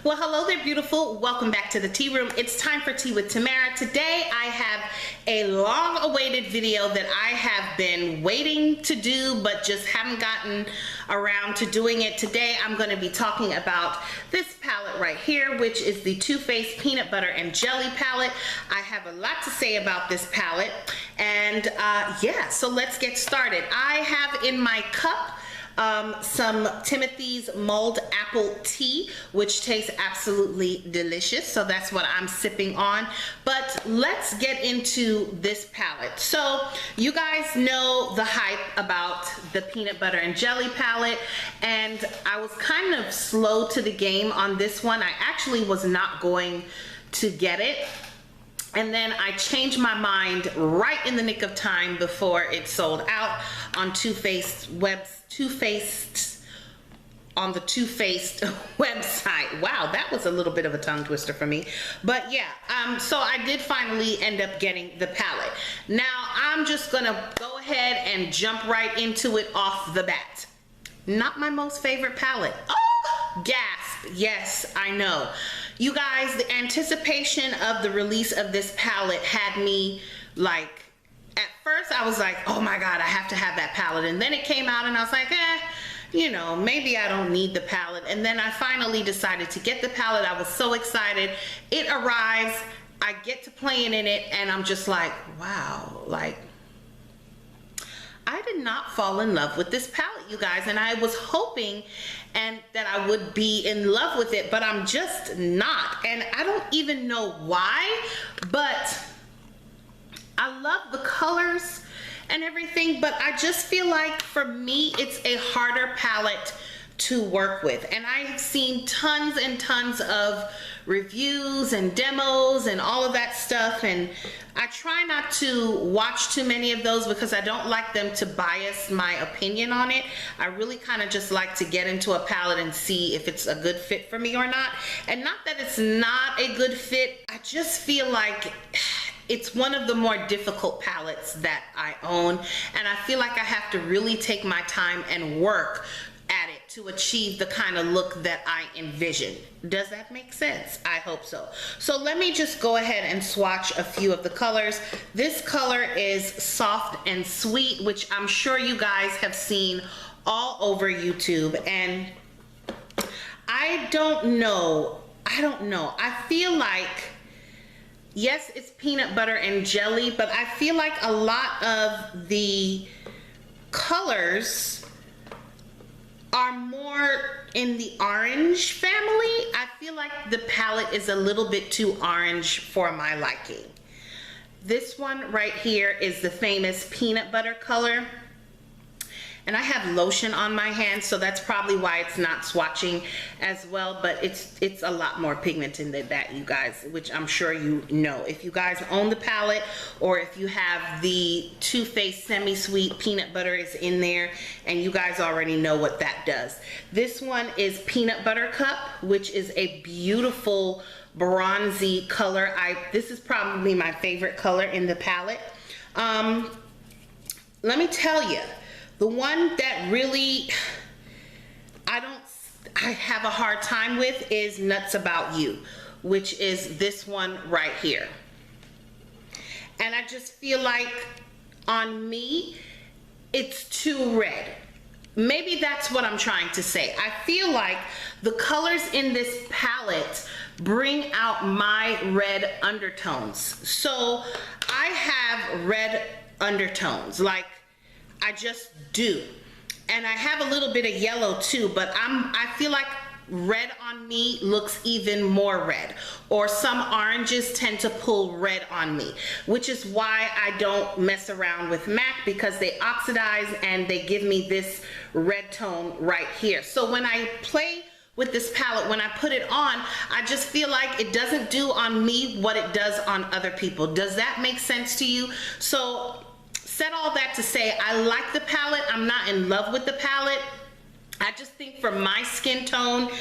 Well, hello there, beautiful. Welcome back to the tea room. It's time for tea with Tamara. Today I have a long-awaited video that I have been waiting to do, but just haven't gotten around to doing it. Today I'm going to be talking about this palette right here, which is the Too Faced Peanut Butter and Jelly palette. I have a lot to say about this palette, and yeah, so let's get started. I have in my cup some Timothy's mulled apple tea, which tastes absolutely delicious, so that's what I'm sipping on. But let's get into this palette. So you guys know the hype about the peanut butter and jelly palette, and I was kind of slow to the game on this one. I actually was not going to get it, and then I changed my mind right in the nick of time before it sold out on Too Faced on the Too Faced website. Wow, that was a little bit of a tongue twister for me. But yeah, so I did finally end up getting the palette. Now I'm just gonna go ahead and jump right into it off the bat. Not my most favorite palette. Oh, gasp. Yes, I know. You guys, the anticipation of the release of this palette had me like, at first I was like, oh my God, I have to have that palette. And then it came out and I was like, you know, maybe I don't need the palette. And then I finally decided to get the palette. I was so excited. It arrives, I get to playing in it, and I'm just like, wow, like, I did not fall in love with this palette, you guys, and I was hoping and that I would be in love with it, but I'm just not. And I don't even know why, but I love the colors and everything, but I just feel like for me it's a harder palette to work with. And I have seen tons and tons of reviews and demos and all of that stuff, and I try not to watch too many of those because I don't like them to bias my opinion on it. I really kind of just like to get into a palette and see if it's a good fit for me or not. And not that it's not a good fit, I just feel like it's one of the more difficult palettes that I own, and I feel like I have to really take my time and work at it to achieve the kind of look that I envision. Does that make sense? I hope so. So let me just go ahead and swatch a few of the colors. This color is Soft and Sweet, which I'm sure you guys have seen all over YouTube, and I don't know. I feel like, yes, it's peanut butter and jelly, but I feel like a lot of the colors are more in the orange family. I feel like the palette is a little bit too orange for my liking. This one right here is the famous peanut butter color. And I have lotion on my hands, so that's probably why it's not swatching as well, but it's a lot more pigmented than that, you guys, which I'm sure you know. If you guys own the palette, or if you have the Too Faced Semi-Sweet Peanut Butter is in there, and you guys already know what that does. This one is Peanut Butter Cup, which is a beautiful bronzy color. This is probably my favorite color in the palette. Let me tell you, the one that really I have a hard time with is Nuts About You, which is this one right here. And I just feel like on me, it's too red. Maybe that's what I'm trying to say. I feel like the colors in this palette bring out my red undertones. So I have red undertones, like, I just do. And I have a little bit of yellow too, but I feel like red on me looks even more red, or some oranges tend to pull red on me, which is why I don't mess around with MAC, because they oxidize and they give me this red tone right here. So when I play with this palette, when I put it on, I just feel like it doesn't do on me what it does on other people. Does that make sense to you? So said all that to say, I like the palette. I'm not in love with the palette. I just think for my skin tone,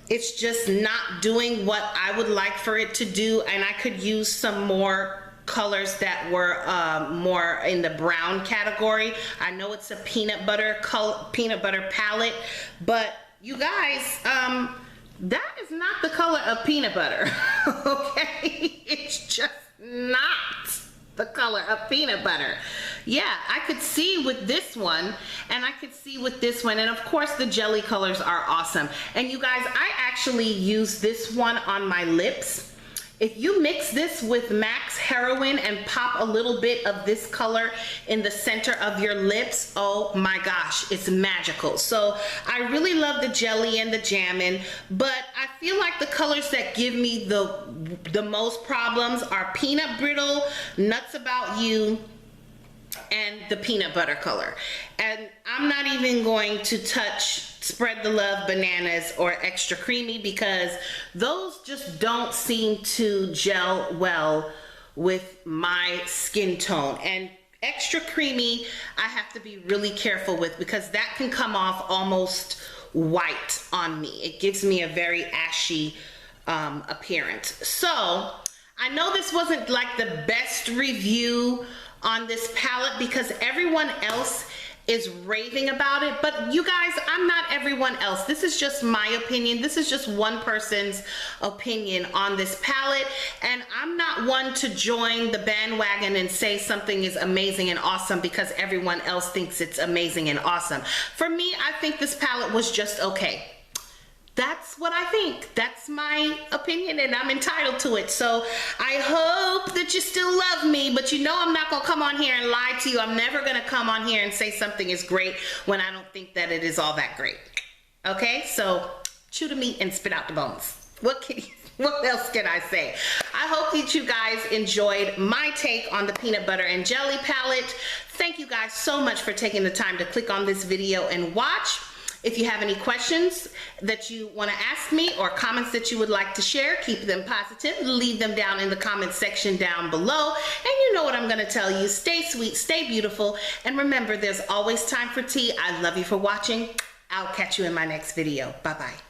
it's just not doing what I would like for it to do, and I could use some more colors that were more in the brown category. I know it's a peanut butter palette, but you guys, that is is not the color of peanut butter. Okay, it's just not the color of peanut butter. Yeah, I could see with this one, and I could see with this one, and of course the jelly colors are awesome. And you guys, I actually use this one on my lips. If you mix this with Max Heroin and pop a little bit of this color in the center of your lips, oh my gosh, it's magical. So I really love the jelly and the jammin', but I feel like the colors that give me the most problems are Peanut Brittle, Nuts About You, and the peanut butter color. And I'm not even going to touch Spread the Love Bananas or Extra Creamy, because those just don't seem to gel well with my skin tone. And Extra Creamy I have to be really careful with, because that can come off almost white on me. It gives me a very ashy appearance. So I know this wasn't like the best review on this palette because everyone else is raving about it, but you guys, I'm not everyone else. This is just my opinion. This is just one person's opinion on this palette, and I'm not one to join the bandwagon and say something is amazing and awesome because everyone else thinks it's amazing and awesome. For me, I think this palette was just okay. That's what I think. That's my opinion, and I'm entitled to it. So I hope that you still love me, but you know I'm not gonna come on here and lie to you. I'm never gonna come on here and say something is great when I don't think that it is all that great. Okay, so chew the meat and spit out the bones. What else can I say? I hope that you guys enjoyed my take on the peanut butter and jelly palette. Thank you guys so much for taking the time to click on this video and watch. If you have any questions that you want to ask me or comments that you would like to share, keep them positive. Leave them down in the comment section down below. And you know what I'm going to tell you. Stay sweet, stay beautiful, and remember, there's always time for tea. I love you for watching. I'll catch you in my next video. Bye-bye.